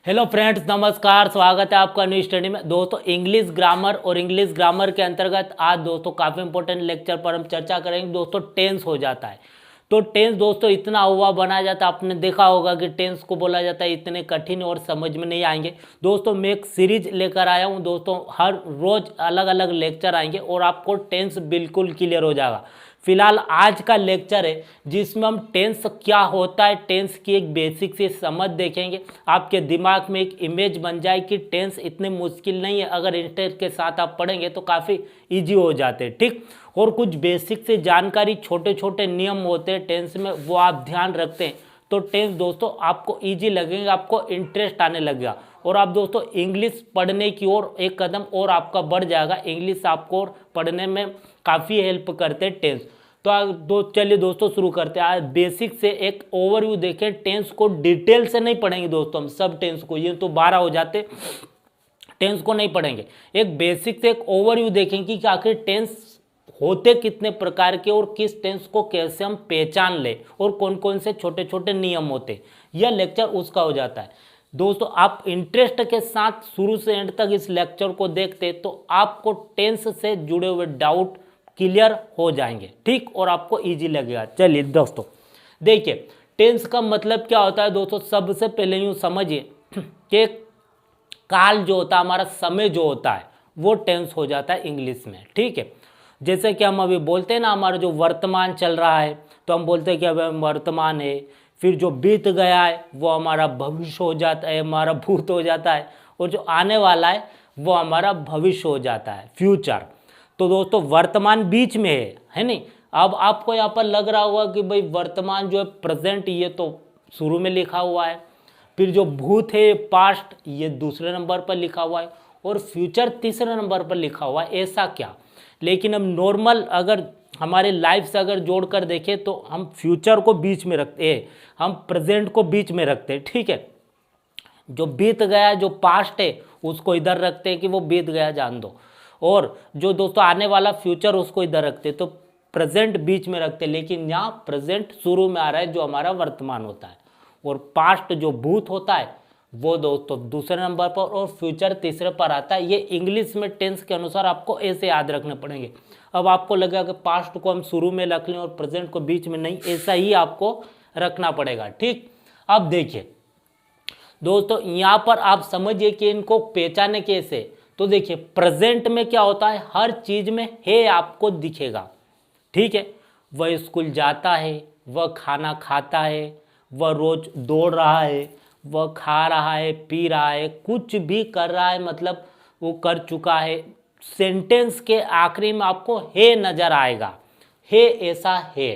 Hello friends, नमस्कार। स्वागत है आपका न्यू स्टडी में। दोस्तों, इंग्लिश ग्रामर और इंग्लिश ग्रामर के अंतर्गत आज दोस्तों काफ़ी इंपॉर्टेंट लेक्चर पर हम चर्चा करेंगे। दोस्तों, टेंस हो जाता है तो टेंस दोस्तों इतना हुआ बनाया जाता है। आपने देखा होगा कि टेंस को बोला जाता है इतने कठिन और समझ में नहीं आएंगे। दोस्तों, मैं एक सीरीज लेकर आया हूँ। दोस्तों, हर रोज अलग अलग लेक्चर आएंगे और आपको टेंस बिल्कुल क्लियर हो जाएगा। फिलहाल आज का लेक्चर है जिसमें हम टेंस क्या होता है, टेंस की एक बेसिक सी समझ देखेंगे। आपके दिमाग में एक इमेज बन जाए कि टेंस इतने मुश्किल नहीं है, अगर इंटरेस्ट के साथ आप पढ़ेंगे तो काफ़ी इजी हो जाते हैं। ठीक, और कुछ बेसिक से जानकारी, छोटे छोटे नियम होते हैं टेंस में, वो आप ध्यान रखते हैं तो टेंस दोस्तों आपको ईजी लगेगा, आपको इंटरेस्ट आने लगेगा और आप दोस्तों इंग्लिश पढ़ने की ओर एक कदम और आपका बढ़ जाएगा। इंग्लिश आपको पढ़ने में काफ़ी हेल्प करते हैं टेंस। तो चलिए दोस्तों शुरू करते हैं। आज बेसिक से एक ओवरव्यू देखें। टेंस को डिटेल से नहीं पढ़ेंगे दोस्तों हम, सब टेंस को, ये तो 12 हो जाते, टेंस को नहीं पढ़ेंगे। एक बेसिक से एक ओवरव्यू देखेंगे कि आखिर टेंस होते कितने प्रकार के और किस टेंस को कैसे हम पहचान ले और कौन कौन से छोटे छोटे नियम होते, यह लेक्चर उसका हो जाता है। दोस्तों, आप इंटरेस्ट के साथ शुरू से एंड तक इस लेक्चर को देखते तो आपको टेंस से जुड़े हुए डाउट क्लियर हो जाएंगे। ठीक, और आपको इजी लगेगा। चलिए दोस्तों देखिए, टेंस का मतलब क्या होता है। दोस्तों, सबसे पहले यूँ समझिए कि काल जो होता है, हमारा समय जो होता है, वो टेंस हो जाता है इंग्लिश में। ठीक है, जैसे कि हम अभी बोलते हैं ना, हमारा जो वर्तमान चल रहा है तो हम बोलते हैं कि अब वर्तमान है। फिर जो बीत गया है वो हमारा भविष्य हो जाता है, हमारा भूत हो जाता है। और जो आने वाला है वो हमारा भविष्य हो जाता है, फ्यूचर। तो दोस्तों वर्तमान बीच में है नहीं। अब आपको यहाँ पर लग रहा होगा कि भाई वर्तमान जो है प्रेजेंट, ये तो शुरू में लिखा हुआ है। फिर जो भूत है पास्ट, ये दूसरे नंबर पर लिखा हुआ है और फ्यूचर तीसरे नंबर पर लिखा हुआ है। ऐसा क्या? लेकिन हम नॉर्मल अगर हमारे लाइफ से अगर जोड़ कर देखें तो हम फ्यूचर को बीच में रखते हैं, हम प्रेजेंट को बीच में रखते हैं। ठीक है, जो बीत गया, जो पास्ट है, उसको इधर रखते हैं कि वो बीत गया, जान दो। और जो दोस्तों आने वाला फ्यूचर, उसको इधर रखते हैं। तो प्रेजेंट बीच में रखते हैं, लेकिन यहाँ प्रेजेंट शुरू में आ रहा है जो हमारा वर्तमान होता है, और पास्ट जो भूत होता है वो दोस्तों दूसरे नंबर पर और फ्यूचर तीसरे पर आता है। ये इंग्लिश में टेंस के अनुसार आपको ऐसे याद रखने पड़ेंगे। अब आपको लगेगा कि पास्ट को हम शुरू में रख लें और प्रेजेंट को बीच में, नहीं, ऐसा ही आपको रखना पड़ेगा। ठीक, अब देखिए दोस्तों, यहाँ पर आप समझिए कि इनको पहचाने कैसे। तो देखिए, प्रेजेंट में क्या होता है, हर चीज में है आपको दिखेगा। ठीक है, वह स्कूल जाता है, वह खाना खाता है, वह रोज दौड़ रहा है, वह खा रहा है, पी रहा है, कुछ भी कर रहा है, मतलब वो कर चुका है। सेंटेंस के आखिरी में आपको है नजर आएगा, है, ऐसा है।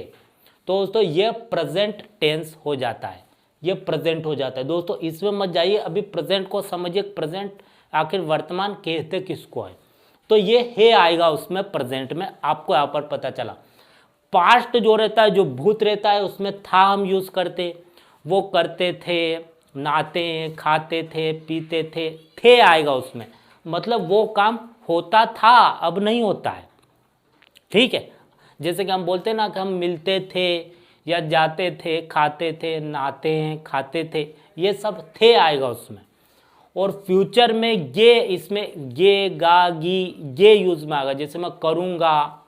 तो दोस्तों ये प्रेजेंट टेंस हो जाता है, ये प्रेजेंट हो जाता है। दोस्तों इसमें मत जाइए, अभी प्रेजेंट को समझिए। प्रेजेंट आखिर वर्तमान कहते किसको है, तो ये है आएगा उसमें, प्रेजेंट में। आपको यहाँ पर पता चला। पास्ट जो रहता है, जो भूत रहता है, उसमें था हम यूज करते, वो करते थे, नहाते हैं, खाते थे, पीते थे आएगा उसमें, मतलब वो काम होता था, अब नहीं होता है। ठीक है, जैसे कि हम बोलते हैं ना कि हम मिलते थे या जाते थे, खाते थे, नहाते हैं, खाते थे, ये सब थे आएगा उसमें। और फ्यूचर में ये, इसमें ये, गा, गी, ये यूज में आएगा। जैसे मैं करूँगा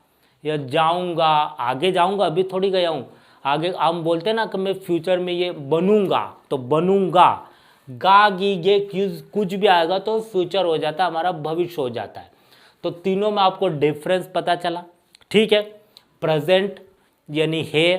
या जाऊँगा, आगे जाऊँगा, अभी थोड़ी गया हूँ, आगे हम बोलते हैं ना कि मैं फ्यूचर में ये बनूंगा, तो बनूंगा। गा, गी, ये कुछ भी आएगा तो फ्यूचर हो जाता है, हमारा भविष्य हो जाता है। तो तीनों में आपको डिफरेंस पता चला। ठीक है, प्रेजेंट यानी है,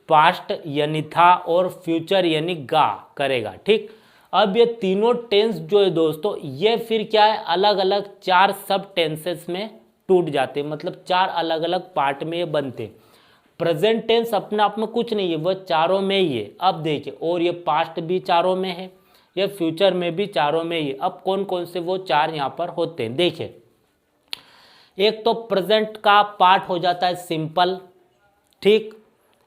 पास्ट यानी था, और फ्यूचर यानी गा करेगा। ठीक, अब ये तीनों टेंस जो है दोस्तों, ये फिर क्या है, अलग अलग 4 सब टेंसेस में टूट जाते हैं, मतलब 4 अलग अलग पार्ट में ये बनते। प्रेजेंट टेंस अपने आप में कुछ नहीं है, वह चारों में ही है। अब देखिए, और ये पास्ट भी चारों में है, ये फ्यूचर में भी चारों में ही है। अब कौन कौन से वो 4 यहाँ पर होते हैं देखिए। एक तो प्रेजेंट का पार्ट हो जाता है सिंपल, ठीक,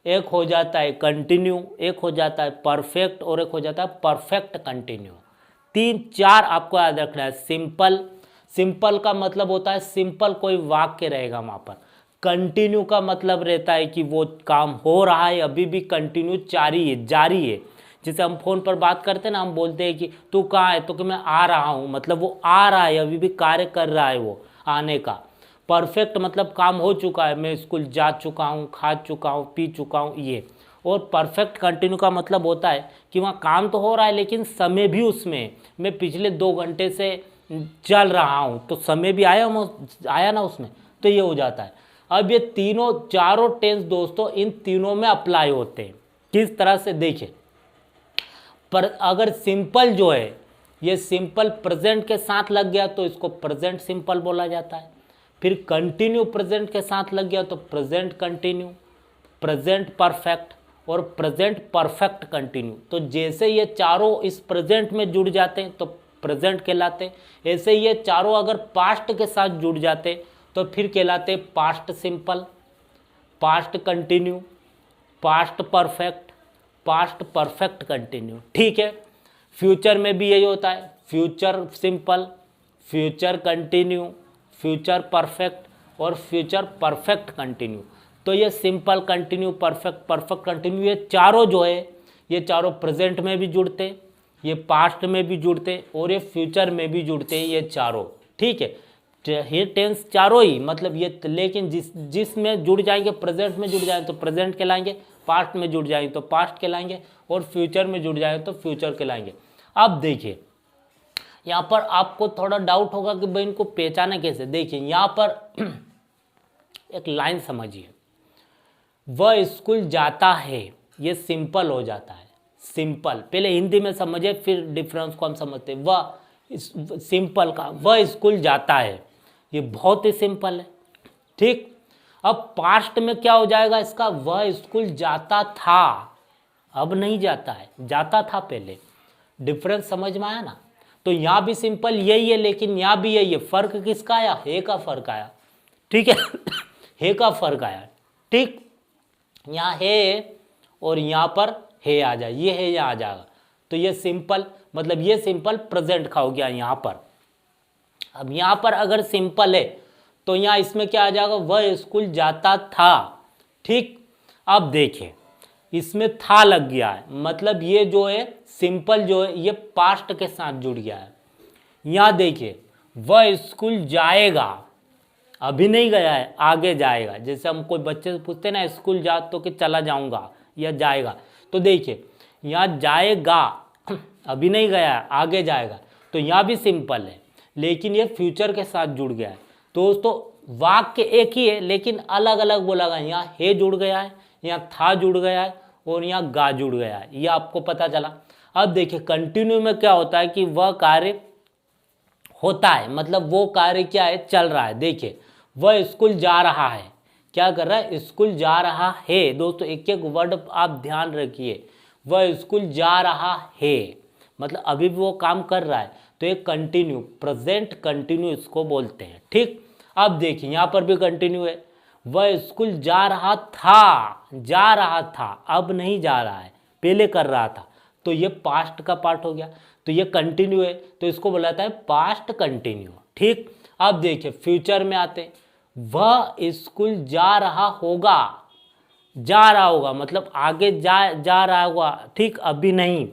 एक हो जाता है कंटिन्यू, एक हो जाता है परफेक्ट, और एक हो जाता है परफेक्ट कंटिन्यू। 3-4 आपको याद रखना है। सिंपल, सिंपल का मतलब होता है सिंपल कोई वाक्य रहेगा वहाँ पर। कंटिन्यू का मतलब रहता है कि वो काम हो रहा है, अभी भी कंटिन्यू जारी है। जिसे हम फ़ोन पर बात करते हैं ना, हम बोलते हैं कि तू कहाँ है, तो कि मैं आ रहा हूँ, मतलब वो आ रहा है, अभी भी कार्य कर रहा है वो आने का। परफेक्ट मतलब काम हो चुका है, मैं स्कूल जा चुका हूँ, खा चुका हूँ, पी चुका हूँ ये। और परफेक्ट कंटिन्यू का मतलब होता है कि वहाँ काम तो हो रहा है लेकिन समय भी उसमें है। मैं पिछले 2 घंटे से चल रहा हूँ, तो समय भी आया ना उसमें, तो ये हो जाता है। अब ये तीनों चारों टेंस दोस्तों इन तीनों में अप्लाई होते हैं। किस तरह से देखिए, पर अगर सिंपल जो है ये सिंपल प्रेजेंट के साथ लग गया तो इसको प्रेजेंट सिंपल बोला जाता है। फिर कंटिन्यू प्रेजेंट के साथ लग गया तो प्रेजेंट कंटिन्यू, प्रेजेंट परफेक्ट और प्रेजेंट परफेक्ट कंटिन्यू। तो जैसे ये चारों इस प्रेजेंट में जुड़ जाते हैं तो प्रेजेंट कहलाते हैं, ऐसे ये चारों अगर पास्ट के साथ जुड़ जाते तो फिर कहलाते past simple, past continue, past perfect, past perfect continue. ठीक है, फ्यूचर में भी यही होता है, future simple, future continue, future perfect और फ्यूचर परफेक्ट कंटिन्यू। तो ये simple, continue, perfect, perfect continue, ये चारों जो है ये चारों प्रेजेंट में भी जुड़ते, ये पास्ट में भी जुड़ते और ये फ्यूचर में भी जुड़ते हैं, ये चारों। ठीक है, ये टेंस चारों ही मतलब ये, लेकिन जिसमें जुड़ जाएंगे, प्रेजेंट में जुड़ जाएंगे तो प्रेजेंट कहलाएंगे, पास्ट में जुड़ जाएंगे तो पास्ट कहलाएंगे और फ्यूचर में जुड़ जाएंगे तो फ्यूचर कहलाएंगे। अब देखिए यहाँ पर आपको थोड़ा डाउट होगा कि भाई इनको पहचाना कैसे। देखिए यहाँ पर एक लाइन समझिए, वह स्कूल जाता है, ये सिंपल हो जाता है, सिंपल। पहले हिंदी में समझे फिर डिफरेंस को हम समझते हैं। वह सिंपल का वह स्कूल जाता है, ये बहुत ही सिंपल है। ठीक, अब पास्ट में क्या हो जाएगा इसका, वह स्कूल जाता था, अब नहीं जाता है, जाता था पहले। डिफरेंस समझ में आया ना। तो यहाँ भी सिंपल यही है लेकिन यहाँ भी यही है, फर्क किसका आया, है का फर्क आया। ठीक है है का फर्क आया। ठीक, यहाँ है और यहाँ पर है आ जाए, ये है यहाँ आ जाएगा, तो ये सिंपल मतलब ये सिंपल प्रेजेंट का हो गया यहाँ पर। अब यहाँ पर अगर सिंपल है तो यहाँ इसमें क्या आ जाएगा, वह स्कूल जाता था। ठीक, अब देखिए इसमें था लग गया है, मतलब ये जो है सिंपल जो है ये पास्ट के साथ जुड़ गया है। यहाँ देखिए वह स्कूल जाएगा, अभी नहीं गया है, आगे जाएगा। जैसे हम कोई बच्चे से पूछते ना स्कूल जा, तो कि चला जाऊंगा या जाएगा, तो देखिए यहाँ जाएगा अभी नहीं गया है, आगे जाएगा, तो यहाँ भी सिंपल है लेकिन ये फ्यूचर के साथ जुड़ गया है। दोस्तों वाक्य एक ही है लेकिन अलग अलग बोला गया, यहाँ है जुड़ गया है, यहाँ था जुड़ गया है और यहाँ गा जुड़ गया है, ये आपको पता चला। अब देखिए कंटिन्यू में क्या होता है कि वह कार्य होता है, मतलब वो कार्य क्या है, चल रहा है। देखिए वह स्कूल जा रहा है, क्या कर रहा है, स्कूल जा रहा है। दोस्तों एक एक वर्ड आप ध्यान रखिए, वह स्कूल जा रहा है मतलब अभी भी वो काम कर रहा है, तो ये कंटिन्यू, प्रेजेंट कंटिन्यू इसको बोलते हैं। ठीक, अब देखिए यहाँ पर भी कंटिन्यू है, वह स्कूल जा रहा था, जा रहा था, अब नहीं जा रहा है, पहले कर रहा था, तो ये पास्ट का पार्ट हो गया, तो ये कंटिन्यू है तो इसको बोला जाता है पास्ट कंटिन्यू। ठीक, अब देखिए फ्यूचर में आते, वह स्कूल जा रहा होगा, जा रहा होगा मतलब आगे जा रहा होगा। ठीक, अभी नहीं,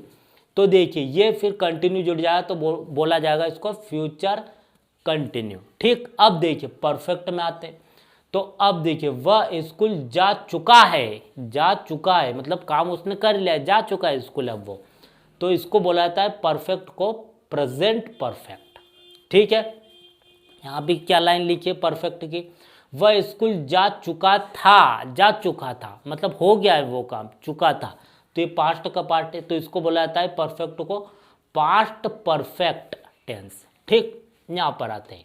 तो देखिए ये फिर कंटिन्यू जुड़ जाएगा तो बोला जाएगा इसको फ्यूचर कंटिन्यू। ठीक, अब देखिए परफेक्ट में आते, तो अब देखिए वह स्कूल जा चुका है, जा चुका है मतलब काम उसने कर लिया, जा चुका है स्कूल अब वो, तो इसको बोला जाता है परफेक्ट को प्रेजेंट परफेक्ट। ठीक है, यहाँ भी क्या लाइन लिखी है परफेक्ट की, वह स्कूल जा चुका था, जा चुका था मतलब हो गया है वो काम, चुका था, तो ये पास्ट का पार्ट है, तो इसको बोला जाता है परफेक्ट को पास्ट परफेक्ट टेंस। ठीक, यहाँ पर आते हैं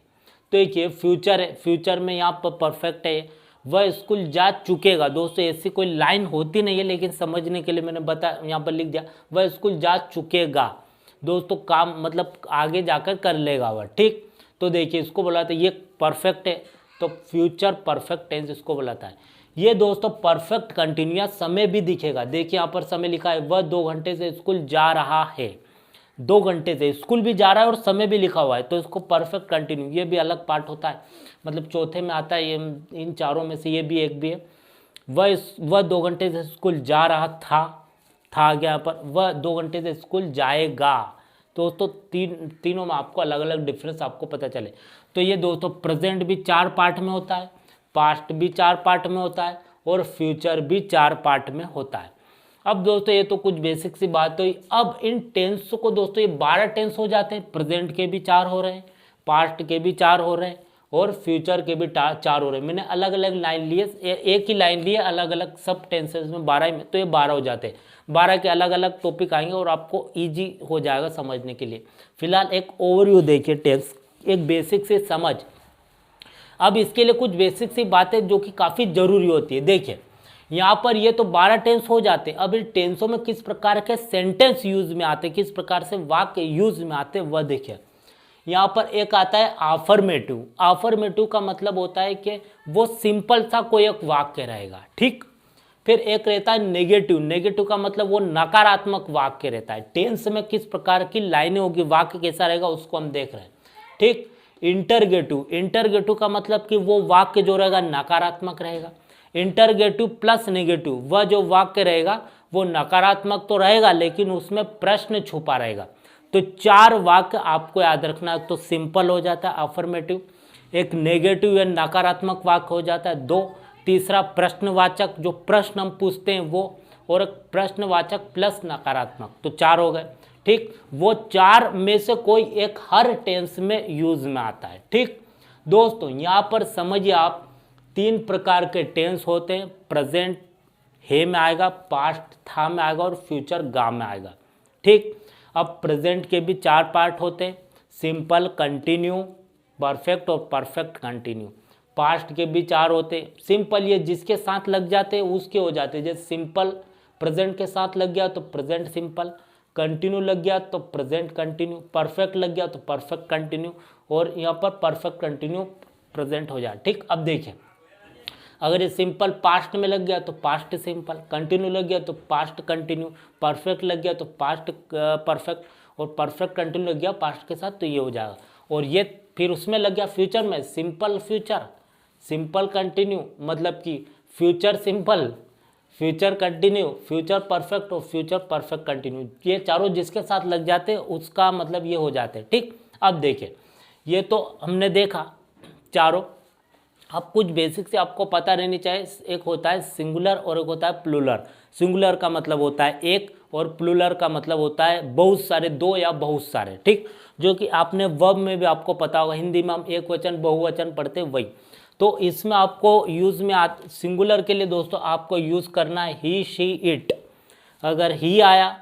तो एक ये फ्यूचर है, फ्यूचर में यहाँ पर परफेक्ट है, वह स्कूल जा चुकेगा। दोस्तों ऐसी कोई लाइन होती नहीं है लेकिन समझने के लिए मैंने यहाँ पर लिख दिया, वह स्कूल जा चुकेगा। दोस्तों काम मतलब आगे जाकर कर लेगा वह। ठीक, तो देखिए इसको बुलाते हैं, ये परफेक्ट है तो फ्यूचर परफेक्ट टेंस इसको बुलाता है। ये दोस्तों परफेक्ट कंटिन्यूअस समय भी दिखेगा, देखिए यहाँ पर समय लिखा है, वह 2 घंटे से स्कूल जा रहा है, 2 घंटे से स्कूल भी जा रहा है और समय भी लिखा हुआ है, तो इसको परफेक्ट कंटिन्यू, ये भी अलग पार्ट होता है, मतलब चौथे में आता है ये, इन चारों में से ये भी एक भी है। वह 2 घंटे से स्कूल जा रहा था, था गया पर, वह 2 घंटे से स्कूल जाएगा। दोस्तों तीनों में आपको अलग अलग डिफरेंस आपको पता चले। तो ये दोस्तों प्रेजेंट भी 4 पार्ट में होता है, पास्ट भी 4 पार्ट में होता है और फ्यूचर भी 4 पार्ट में होता है। अब दोस्तों ये तो कुछ बेसिक सी बात हुई। अब इन टेंस को दोस्तों ये 12 टेंस हो जाते हैं, प्रेजेंट के भी 4 हो रहे हैं, पास्ट के भी 4 हो रहे हैं और फ्यूचर के भी 4 हो रहे हैं। मैंने अलग अलग लाइन लिए, एक ही लाइन लिए अलग अलग सब टेंसेस में 12 में, तो ये 12 हो जाते हैं। 12 के अलग अलग टॉपिक आएंगे और आपको ईजी हो जाएगा समझने के लिए। फिलहाल एक ओवरव्यू देखिए टेंस, एक बेसिक से समझ। अब इसके लिए कुछ बेसिक सी बातें जो कि काफ़ी ज़रूरी होती है। देखिए यहाँ पर ये तो 12 टेंस हो जाते हैं। अब इन टेंसों में किस प्रकार के सेंटेंस यूज में आते हैं, किस प्रकार से वाक्य यूज में आते हैं वह देखिए। यहाँ पर एक आता है आफर्मेटिव। आफर्मेटिव का मतलब होता है कि वो सिंपल सा कोई एक वाक्य रहेगा, ठीक। फिर एक रहता है नेगेटिव। नेगेटिव का मतलब वो नकारात्मक वाक्य रहता है। टेंस में किस प्रकार की लाइनें होगी, वाक्य कैसा रहेगा उसको हम देख रहे हैं, ठीक। इंटरगेटिव। इंटरगेटिव का मतलब कि वो वाक्य जो रहेगा नकारात्मक रहेगा। इंटरगेटिव प्लस नेगेटिव, वह जो वाक्य रहेगा वो नकारात्मक तो रहेगा लेकिन उसमें प्रश्न छुपा रहेगा। तो 4 वाक्य आपको याद रखना है। तो सिंपल हो जाता है अफर्मेटिव, एक नेगेटिव या नकारात्मक वाक्य हो जाता है 2, तीसरा प्रश्नवाचक जो प्रश्न हम पूछते हैं वो, और एक प्रश्नवाचक प्लस नकारात्मक, तो 4 हो गए, ठीक। वो 4 में से कोई एक हर टेंस में यूज में आता है, ठीक। दोस्तों यहाँ पर समझिए आप 3 प्रकार के टेंस होते हैं। प्रेजेंट है में आएगा, पास्ट था में आएगा और फ्यूचर गा में आएगा, ठीक। अब प्रेजेंट के भी 4 पार्ट होते हैं, सिंपल, कंटिन्यू, परफेक्ट और परफेक्ट कंटिन्यू। पास्ट के भी 4 होते हैं। सिंपल ये जिसके साथ लग जाते हैं उसके हो जाते हैं, जैसे सिंपल प्रेजेंट के साथ लग गया तो प्रेजेंट सिंपल, कंटिन्यू लग गया तो प्रेजेंट कंटिन्यू, परफेक्ट लग गया तो परफेक्ट कंटिन्यू, और यहाँ पर परफेक्ट कंटिन्यू प्रेजेंट हो जाए, ठीक। अब देखिए अगर ये सिंपल पास्ट में लग गया तो पास्ट सिंपल, कंटिन्यू लग गया तो पास्ट कंटिन्यू, परफेक्ट लग गया तो पास्ट परफेक्ट, और परफेक्ट कंटिन्यू लग गया पास्ट के साथ तो ये हो जाएगा। और ये फिर उसमें लग गया फ्यूचर में, सिंपल फ्यूचर, सिंपल कंटिन्यू, मतलब कि future simple, future continue, future perfect और फ्यूचर परफेक्ट कंटिन्यू। ये चारों जिसके साथ लग जाते हैं उसका मतलब ये हो जाते हैं, ठीक। अब देखिए ये तो हमने देखा चारों। अब कुछ बेसिक से आपको पता रहनी चाहिए। एक होता है सिंगुलर और एक होता है प्लूरल। सिंगुलर का मतलब होता है एक और प्लूरल का मतलब होता है बहुत सारे, 2 या बहुत सारे, ठीक। जो कि आपने वर्ब में भी आपको पता होगा, हिंदी में हम एक वचन बहुवचन पढ़ते वही। तो इसमें आपको यूज़ में सिंगुलर के लिए दोस्तों आपको यूज़ करना है ही, शी, इट। अगर ही आया,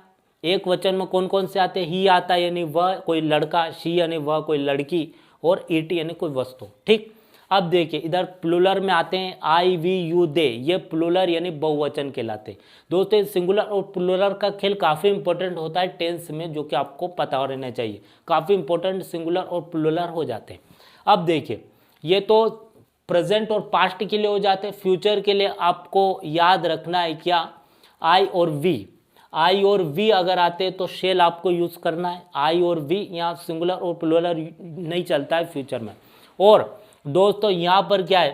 एक वचन में कौन कौन से आते हैं, ही आता है यानी वह कोई लड़का, शी यानी वह कोई लड़की, और इट यानी कोई वस्तु, ठीक। अब देखिए इधर प्लूरल में आते हैं आई, वी, यू, दे, ये प्लूरल यानी बहुवचन कहलाते हैं। दोस्तों सिंगुलर और प्लूरल का खेल काफ़ी इंपॉर्टेंट होता है टेंस में, जो कि आपको पता रहना चाहिए। काफ़ी इंपॉर्टेंट सिंगुलर और प्लूरल हो जाते हैं। अब देखिए ये तो प्रेजेंट और पास्ट के लिए हो जाते हैं। फ्यूचर के लिए आपको याद रखना है क्या, आई और वी। आई और वी अगर आते हैं तो शेल आपको यूज़ करना है। आई और वी यहाँ सिंगुलर और प्लूरल नहीं चलता है फ्यूचर में। और दोस्तों यहाँ पर क्या है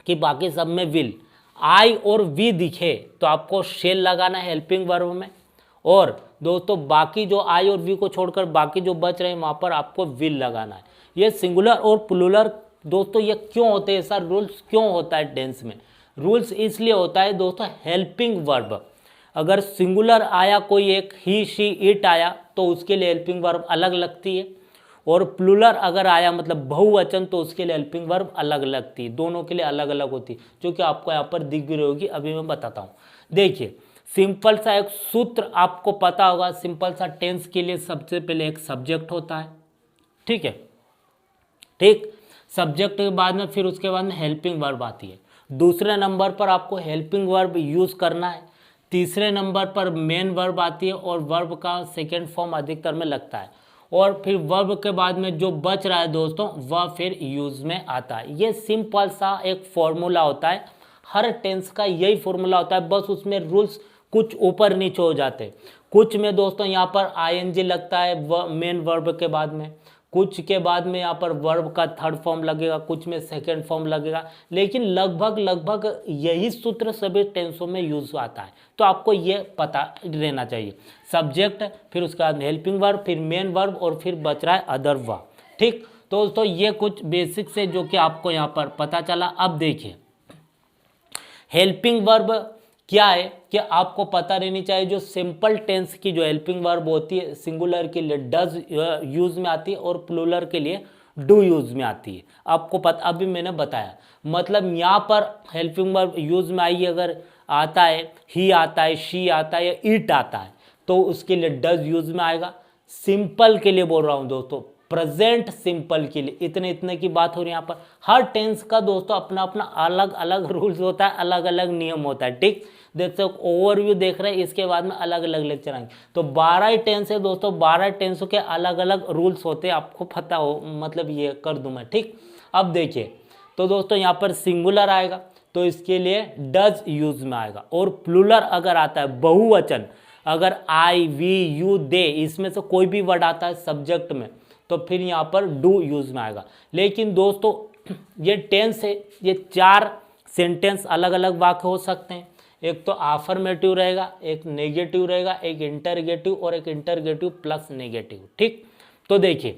कि बाकी सब में विल, आई और वी दिखे तो आपको शेल लगाना है हेल्पिंग वर्ब में, और दोस्तों बाकी जो आई और वी को छोड़कर बाकी जो बच रहे हैं वहाँ पर आपको विल लगाना है। ये सिंगुलर और प्लूरल दोस्तों ये क्यों होते हैं, ऐसा रूल्स क्यों होता है टेंस में? रूल्स इसलिए होता है दोस्तों हेल्पिंग वर्ब। अगर सिंगुलर आया कोई एक, ही, शी, इट आया तो उसके लिए हेल्पिंग वर्ब अलग लगती है, और प्लूरल अगर आया मतलब बहुवचन तो उसके लिए हेल्पिंग वर्ब अलग लगती है। दोनों के लिए अलग अलग होती है, जो कि आपको यहाँ पर दिख भी रही होगी, अभी मैं बताता हूँ। देखिए सिंपल सा एक सूत्र आपको पता होगा, सिंपल सा टेंस के लिए सबसे पहले एक सब्जेक्ट होता है, ठीक है, ठीक। सब्जेक्ट के बाद में फिर उसके बाद में हेल्पिंग वर्ब आती है। दूसरे नंबर पर आपको हेल्पिंग वर्ब यूज़ करना है। तीसरे नंबर पर मेन वर्ब आती है, और वर्ब का सेकेंड फॉर्म अधिकतर में लगता है, और फिर वर्ब के बाद में जो बच रहा है दोस्तों वह फिर यूज में आता है। ये सिंपल सा एक फॉर्मूला होता है, हर टेंस का यही फॉर्मूला होता है, बस उसमें रूल्स कुछ ऊपर नीचे हो जाते हैं। कुछ में दोस्तों यहाँ पर आईएनजी लगता है मेन वर्ब के बाद में, कुछ के बाद में यहाँ पर वर्ब का थर्ड फॉर्म लगेगा, कुछ में सेकंड फॉर्म लगेगा, लेकिन लगभग यही सूत्र सभी टेंसों में यूज आता है। तो आपको ये पता रहना चाहिए। सब्जेक्ट, फिर उसके बाद हेल्पिंग वर्ब, फिर मेन वर्ब और फिर बच रहा है अदर वर्ब। ठीक, तो दोस्तों ये कुछ बेसिक्स है जो कि आपको यहाँ पर पता चला। अब देखिए हेल्पिंग वर्ब क्या है कि आपको पता रहनी चाहिए। जो सिंपल टेंस की जो हेल्पिंग वर्ब होती है सिंगुलर के लिए डज यूज में आती है और प्लूरल के लिए डू यूज में आती है। आपको पता, अभी मैंने बताया, मतलब यहाँ पर हेल्पिंग वर्ब यूज में आई अगर आता है, ही आता है, शी आता है या इट आता है, तो उसके लिए डज यूज में आएगा। सिंपल के लिए बोल रहा हूँ दोस्तों, प्रेजेंट सिंपल के लिए इतने की बात हो रही है। यहाँ पर हर टेंस का दोस्तों अपना अपना अलग अलग रूल्स होता है, अलग अलग नियम होता है। ठीक, देखते हो ओवरव्यू देख रहे हैं, इसके बाद में अलग अलग लेक्चर आएंगे। तो 12 ही टेंस है दोस्तों, 12 टेंसों के अलग अलग रूल्स होते हैं, आपको पता हो, मतलब ये कर दूं मैं। ठीक, अब देखिए तो दोस्तों यहाँ पर सिंगुलर आएगा तो इसके लिए डज यूज में आएगा, और प्लूरल अगर आता है बहुवचन, अगर आई, वी, यू, दे, इसमें से कोई भी वर्ड आता है सब्जेक्ट में, तो फिर यहाँ पर डू यूज में आएगा। लेकिन दोस्तों ये टेंस है, ये 4 सेंटेंस अलग अलग वाक्य हो सकते हैं। एक तो आफर्मेटिव रहेगा, एक नेगेटिव रहेगा, एक इंटरगेटिव और एक इंटरगेटिव प्लस नेगेटिव। ठीक, तो देखिए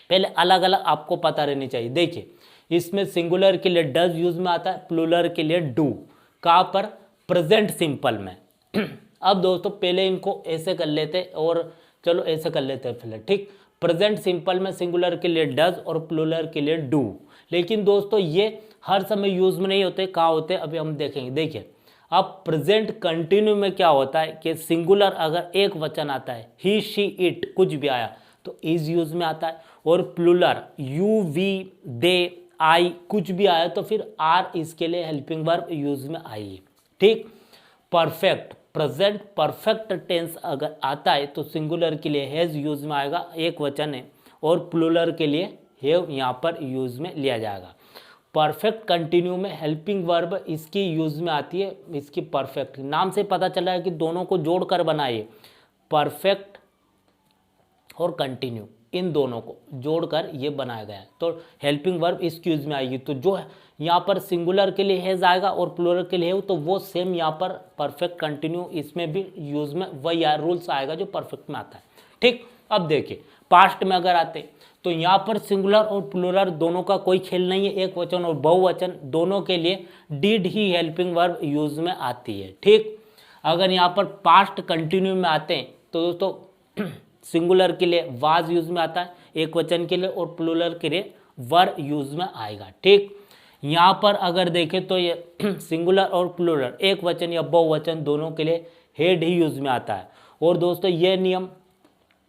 पहले अलग अलग आपको पता रहनी चाहिए। देखिए इसमें सिंगुलर के लिए डज यूज में आता है, प्लूरल के लिए डू। कहाँ पर? प्रेजेंट सिंपल में। अब दोस्तों पहले इनको ऐसे कर लेते और चलो ऐसे कर लेते हैं पहले। ठीक, प्रेजेंट सिंपल में सिंगुलर के लिए डज और प्लूरल के लिए डू। लेकिन दोस्तों ये हर समय यूज में नहीं होते, कहाँ होते अभी हम देखेंगे। देखिए अब प्रेजेंट कंटिन्यू में क्या होता है कि सिंगुलर अगर एक वचन आता है, ही, शी, इट, कुछ भी आया तो इज यूज में आता है, और प्लूरल यू, वी, दे, आई, कुछ भी आया तो फिर आर इसके लिए हेल्पिंग वर्ब यूज में आएगी। ठीक, परफेक्ट प्रेजेंट परफेक्ट टेंस अगर आता है तो सिंगुलर के लिए हैज यूज में आएगा, एक वचन है, और प्लूरल के लिए हैव यहाँ पर यूज में लिया जाएगा। परफेक्ट कंटिन्यू में हेल्पिंग वर्ब इसकी यूज में आती है, इसकी परफेक्ट नाम से पता चला है कि दोनों को जोड़कर बनाइए, परफेक्ट और कंटिन्यू, इन दोनों को जोड़कर ये बनाया गया है। तो हेल्पिंग वर्ब इसकी यूज में आएगी। तो जो यहाँ पर सिंगुलर के लिए हैज आएगा और प्लूरल के लिए हैव, तो वो सेम यहाँ पर परफेक्ट कंटिन्यू इसमें भी यूज में वही रूल्स आएगा जो परफेक्ट में आता है। ठीक, अब देखिए पास्ट में अगर आते तो यहाँ पर सिंगुलर और प्लूरल दोनों का कोई खेल नहीं है, एक वचन और बहुवचन दोनों के लिए did he helping verb use में आती है। ठीक, अगर यहाँ पर पास्ट कंटिन्यू में आते हैं तो दोस्तों सिंगुलर के लिए वाज यूज में आता है एक वचन के लिए, और प्लूरल के लिए वर यूज में आएगा। ठीक, यहाँ पर अगर देखें तो ये सिंगुलर और प्लूरल एक वचन या बहुवचन दोनों के लिए हेड ही यूज में आता है। और दोस्तों ये नियम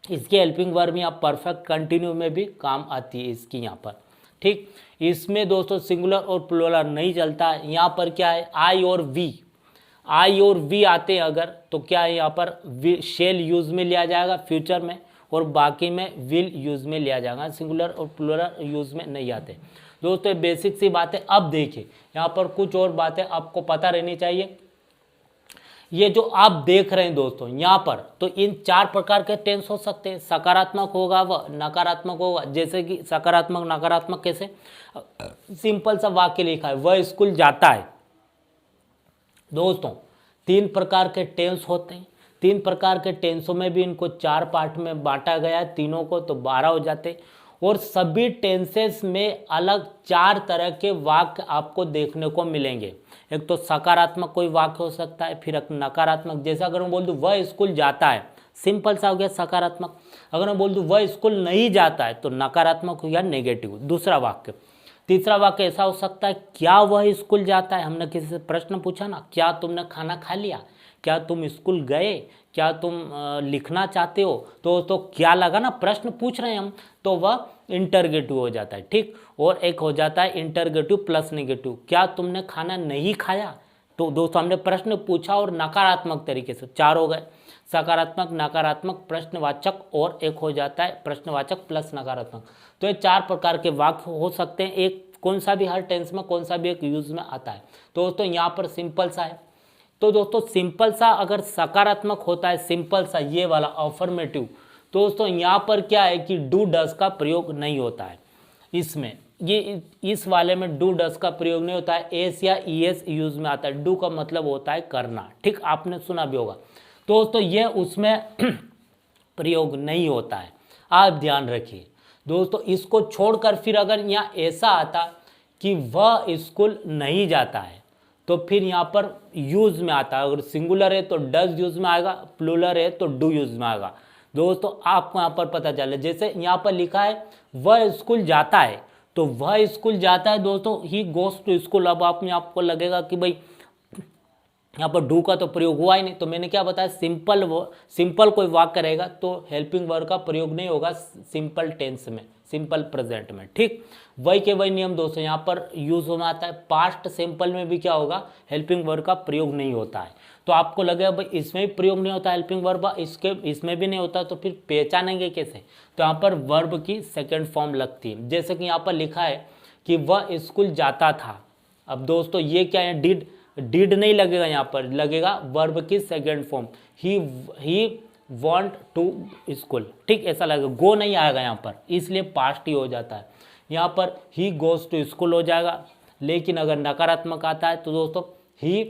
इसके हेल्पिंग वर्ब यहाँ परफेक्ट कंटिन्यू में भी काम आती है इसकी यहाँ पर। ठीक, इसमें दोस्तों सिंगुलर और प्लूरल नहीं चलता है। यहाँ पर क्या है, आई और वी आते हैं अगर, तो क्या है यहाँ पर शेल यूज में लिया जाएगा फ्यूचर में, और बाकी में विल यूज में लिया जाएगा। सिंगुलर और प्लूरल यूज में नहीं आते दोस्तों, ये बेसिक सी बातें। अब देखिए यहाँ पर कुछ और बातें आपको पता रहनी चाहिए। ये जो आप देख रहे हैं दोस्तों यहाँ पर, तो इन 4 प्रकार के टेंस हो सकते हैं। सकारात्मक होगा व नकारात्मक होगा। जैसे कि सकारात्मक नकारात्मक कैसे, सिंपल सा वाक्य लिखा है, वह स्कूल जाता है। दोस्तों 3 प्रकार के टेंस होते हैं, 3 प्रकार के टेंसों में भी इनको 4 पार्ट में बांटा गया है, तीनों को, तो 12 हो जाते। और सभी टेंसेस में अलग 4 तरह के वाक्य आपको देखने को मिलेंगे। एक तो सकारात्मक कोई वाक्य हो सकता है, फिर एक नकारात्मक, जैसा अगर मैं बोल दूं वह स्कूल जाता है, सिंपल सा हो गया सकारात्मक। अगर मैं बोल दूं वह स्कूल नहीं जाता है तो नकारात्मक हो गया नेगेटिव, दूसरा वाक्य। तीसरा वाक्य ऐसा हो सकता है, क्या वह स्कूल जाता है। हमने किसी से प्रश्न पूछा ना, क्या तुमने खाना खा लिया, क्या तुम स्कूल गए, क्या तुम लिखना चाहते हो, तो क्या लगा ना, प्रश्न पूछ रहे हैं हम, तो वह इंटरगेटिव हो जाता है। ठीक, और एक हो जाता है इंटरगेटिव प्लस नेगेटिव, क्या तुमने खाना नहीं खाया। तो दोस्तों हमने प्रश्न पूछा और नकारात्मक तरीके से 4 हो गए, सकारात्मक, नकारात्मक, प्रश्नवाचक, और एक हो जाता है प्रश्नवाचक प्लस नकारात्मक। तो ये 4 प्रकार के वाक्य हो सकते हैं, एक कौन सा भी हर टेंस में कौन सा भी एक यूज में आता है। तो दोस्तों यहाँ पर सिंपल सा है। तो दोस्तों सिंपल सा अगर सकारात्मक होता है, सिंपल सा ये वाला अफर्मेटिव, दोस्तों यहाँ पर क्या है कि डू डस का प्रयोग नहीं होता है इसमें, ये इस वाले में डू डस का प्रयोग नहीं होता है, एस या ईएस यूज में आता है। डू का मतलब होता है करना, ठीक, आपने सुना भी होगा दोस्तों, ये उसमें प्रयोग नहीं होता है, आप ध्यान रखिए दोस्तों। इसको छोड़कर फिर अगर यहाँ ऐसा आता कि वह स्कूल नहीं जाता है तो फिर यहाँ पर यूज में आता है। अगर सिंगुलर है तो डज यूज में आएगा, प्लूरल है तो डू यूज में आएगा। दोस्तों आपको यहाँ पर पता चले, जैसे यहाँ पर लिखा है वह स्कूल जाता है, तो वह स्कूल जाता है दोस्तों, ही गोस टू स्कूल। अब आपको लगेगा कि भाई यहाँ पर डू का तो प्रयोग हुआ ही नहीं, तो मैंने क्या बताया, सिंपल कोई वाक्य रहेगा तो हेल्पिंग वर्ब का प्रयोग नहीं होगा सिंपल टेंस में, सिंपल प्रेजेंट में, ठीक। वही के वही नियम दोस्तों यहाँ पर यूज होना आता है। पास्ट सिंपल में भी क्या होगा, हेल्पिंग वर्ब का प्रयोग नहीं होता है। तो आपको लगेगा भाई इसमें भी प्रयोग नहीं होता हेल्पिंग वर्ब, इसमें भी नहीं होता, तो फिर पहचानेंगे कैसे। तो यहाँ पर वर्ब की सेकेंड फॉर्म लगती है, जैसे कि यहाँ पर लिखा है कि वह स्कूल जाता था। अब दोस्तों ये क्या है, डिड नहीं लगेगा, यहाँ पर लगेगा वर्ब की second form, he want to school, ठीक, ऐसा लगेगा। गो नहीं आएगा यहाँ पर, इसलिए पास्ट ही हो जाता है। यहाँ पर ही गोज टू स्कूल हो जाएगा। लेकिन अगर नकारात्मक आता है तो दोस्तों he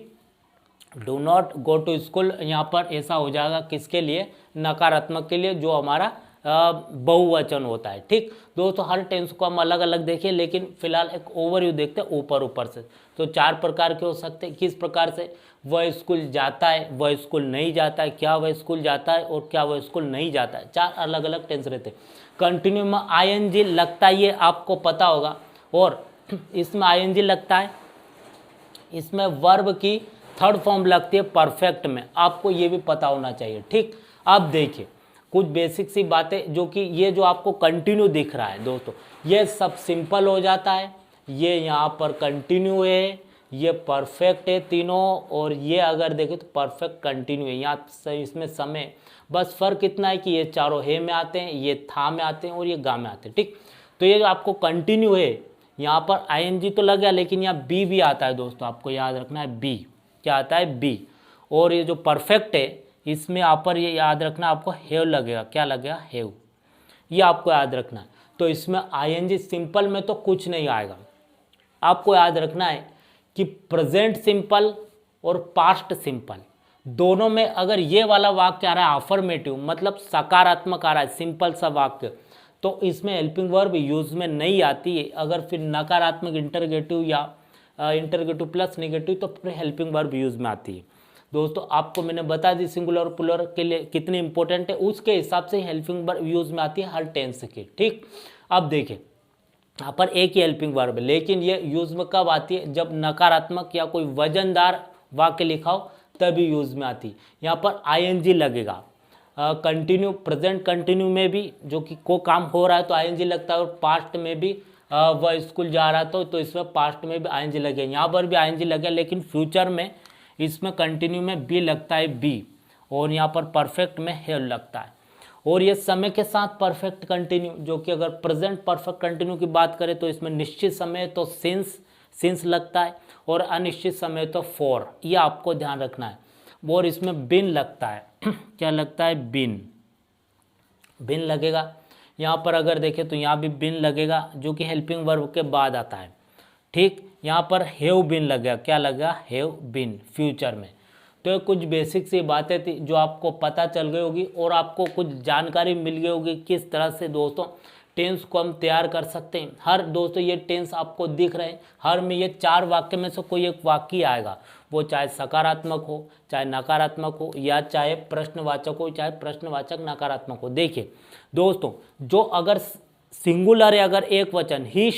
do not go to school, यहाँ पर ऐसा हो जाएगा किसके लिए, नकारात्मक के लिए, जो हमारा बहुवचन होता है, ठीक। दोस्तों हर टेंस को हम अलग अलग देखें, लेकिन फिलहाल एक ओवरव्यू देखते हैं ऊपर से। तो 4 प्रकार के हो सकते हैं, किस प्रकार से, वह स्कूल जाता है, वह स्कूल नहीं जाता है, क्या वह स्कूल जाता है और क्या वह स्कूल नहीं जाता है, 4 अलग अलग टेंस रहते हैं। कंटिन्यू में आईएनजी लगता है, ये आपको पता होगा, और इसमें आईएनजी लगता है, इसमें वर्ब की थर्ड फॉर्म लगती है परफेक्ट में, आपको ये भी पता होना चाहिए, ठीक। अब देखिए कुछ बेसिक सी बातें, जो कि ये जो आपको कंटिन्यू दिख रहा है दोस्तों, ये सब सिंपल हो जाता है, ये यहाँ पर कंटिन्यू है, ये परफेक्ट है तीनों, और ये अगर देखें तो परफेक्ट कंटिन्यू है। यहाँ इसमें समय बस फर्क इतना है कि ये चारों है में आते हैं, ये था में आते हैं और ये गा में आते हैं, ठीक। तो ये जो आपको कंटिन्यू है, यहाँ पर आईएनजी तो लग गया, लेकिन यहाँ बी भी आता है दोस्तों, आपको याद रखना है बी, क्या आता है बी। और ये जो परफेक्ट है, इसमें यहाँ पर ये याद रखना आपको हैव लगेगा, क्या लगेगा, हैव, ये आपको याद रखना है। तो इसमें आईएनजी सिंपल में तो कुछ नहीं आएगा, आपको याद रखना है कि प्रेजेंट सिंपल और पास्ट सिंपल दोनों में अगर ये वाला वाक्य आ रहा है अफर्मेटिव, मतलब सकारात्मक आ रहा है, सिंपल सा वाक्य, तो इसमें हेल्पिंग वर्ब यूज में नहीं आती है। अगर फिर नकारात्मक इंटरगेटिव या इंटरगेटिव प्लस नेगेटिव, तो फिर हेल्पिंग वर्ब यूज में आती है। दोस्तों आपको मैंने बता दी सिंगुलर और प्लूरल के लिए कितनी इंपॉर्टेंट है, उसके हिसाब से हेल्पिंग वर्ब यूज में आती है हर टेंस की, ठीक। अब देखिए यहाँ पर एक ही हेल्पिंग वर्ब है, लेकिन ये यूज में कब आती है, जब नकारात्मक या कोई वजनदार वाक्य लिखा हो तभी यूज में आती है। यहाँ पर आईएनजी लगेगा, कंटिन्यू प्रेजेंट कंटिन्यू में भी जो कि को काम हो रहा है तो आईएनजी लगता है, और पास्ट में भी वह स्कूल जा रहा था तो इसमें पास्ट में भी आईएनजी लगे, यहाँ पर भी आईएनजी लगे, लेकिन फ्यूचर में इसमें कंटिन्यू में बी लगता है बी, और यहाँ पर परफेक्ट में हैव लगता है। और ये समय के साथ परफेक्ट कंटिन्यू, जो कि अगर प्रेजेंट परफेक्ट कंटिन्यू की बात करें तो इसमें निश्चित समय तो सिंस लगता है, और अनिश्चित समय तो फॉर, ये आपको ध्यान रखना है। और इसमें बिन लगता है क्या लगता है, बिन लगेगा। यहाँ पर अगर देखें तो यहाँ भी बिन लगेगा, जो कि हेल्पिंग वर्ब के बाद आता है, ठीक। यहाँ पर हैव बिन लगेगा, क्या लगेगा, हैव बिन, फ्यूचर में। तो कुछ बेसिक सी बातें थी जो आपको पता चल गई होगी, और आपको कुछ जानकारी मिल गई होगी किस तरह से दोस्तों टेंस को हम तैयार कर सकते हैं। हर दोस्तों ये टेंस आपको दिख रहे हैं, हर में ये 4 वाक्य में से कोई एक वाक्य आएगा, वो चाहे सकारात्मक हो, चाहे नकारात्मक हो, या चाहे प्रश्नवाचक हो, चाहे प्रश्नवाचक नकारात्मक हो। देखिए दोस्तों, जो अगर सिंगुलर है, अगर एक वचन ही